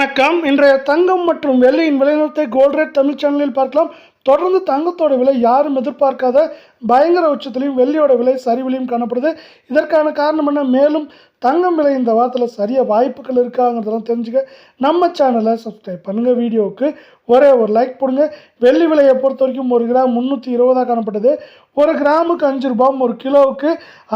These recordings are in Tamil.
வணக்கம். இன்றைய தங்கம் மற்றும் வெள்ளியின் விலைநிறுத்தை கோல்ட் ரேட் தமிழ் சேனலில் பார்க்கலாம். தொடர்ந்து தங்கத்தோட விலை யாரும் எதிர்பார்க்காத பயங்கர உச்சத்திலையும் வெள்ளியோட விலை சரிவிலையும் காணப்படுது. இதற்கான காரணம் என்ன, மேலும் தங்கம் விலை இந்த வாரத்தில் சரியாக வாய்ப்புகள் இருக்காங்கிறதெல்லாம் தெரிஞ்சுக்க நம்ம சேனலை சப்ஸ்கிரைப் பண்ணுங்கள். வீடியோவுக்கு ஒரே ஒரு லைக் போடுங்க. வெள்ளி விலையை பொறுத்த வரைக்கும் 1 கிராம் 320 காணப்பட்டது. 1 கிராமுக்கு 5 ரூபாய், 1 கிலோவுக்கு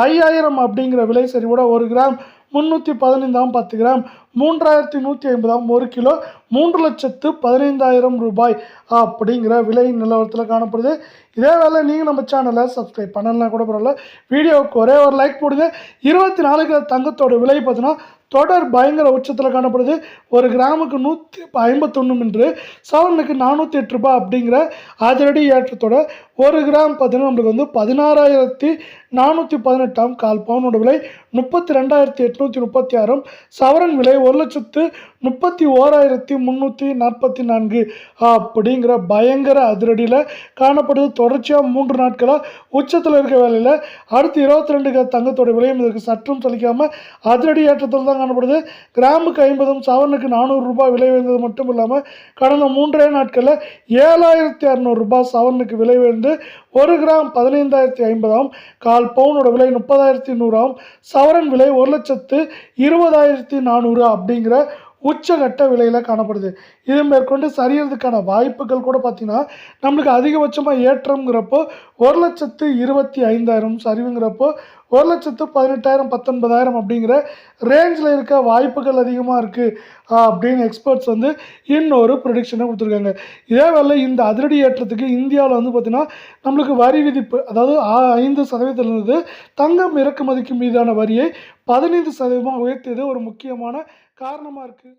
5000 அப்படிங்கிற விலை சரிவோட 1 கிராம் 315 10 கிராம் 3150 1 கிலோ 3,15,000 ரூபாய் அப்படிங்கிற விலை நிலவரத்தில் காணப்படுது. இதே வேலை நீங்கள் நம்ம சேனலை சப்ஸ்கிரைப் பண்ணலாம் கூட பரவாயில்ல, வீடியோவுக்கு ஒரே ஒரு லைக் போடுங்க. 24 கிராம் தங்கத்தோட விலை பார்த்தீங்கன்னா தொடர் பயங்கர உச்சத்தில் காணப்படுது. 1 கிராமுக்கு 151 என்று சவரனுக்கு 408 ரூபாய் அப்படிங்கிற அதிரடி ஏற்றத்தோட 1 கிராம் பார்த்தீங்கன்னா நம்மளுக்கு வந்து 16,418 கால் பவுனோட விலை 32,836 சவரன் விலை 1,31,344 அப்படிங்கிற பயங்கர அதிரடியில் காணப்படுது. தொடர்ச்சியாக 3 நாட்களாக உச்சத்தில் இருக்க வேலையில் அடுத்து 22 கிராம் தங்கத்தோட விலையும் இதற்கு சற்றும் சலிக்காமல் அதிரடி ஏற்றத்தில் தான் காணப்படுது. கிராமுக்கு 50 சவரனுக்கு 400 ரூபாய் விலை உயர்ந்தது மட்டும் இல்லாமல் கடந்த 3 நாட்களில் 7,600 ரூபாய் சவரனுக்கு விலை உயர்ந்து 1 கிராம் 15,050 கால் பவுனோட விலை 30,100 சவரன் விலை 1,20,400 அப்படிங்கிற உச்சகட்ட விலையில் காணப்படுது. இது மேற்கொண்டு சரியறதுக்கான வாய்ப்புகள் கூட பார்த்தீங்கன்னா நம்மளுக்கு அதிகபட்சமாக ஏற்றம்ங்கிறப்போ 1,25,000 சரிவுங்கிறப்போ 1,18,000 19,000 அப்படிங்கிற ரேஞ்சில் இருக்க வாய்ப்புகள் அதிகமாக இருக்குது அப்படின்னு எக்ஸ்பர்ட்ஸ் வந்து இன்னொரு ப்ரொடிக்ஷனை கொடுத்துருக்காங்க. இதே வேலை இந்த அதிரடி ஏற்றத்துக்கு இந்தியாவில் வந்து பார்த்திங்கன்னா நம்மளுக்கு வரி விதிப்பு, அதாவது 5% இருந்தது, தங்கம் இறக்குமதிக்கு மீதான வரியை 15% உயர்த்தியது ஒரு முக்கியமான காரணமாக இருக்குது.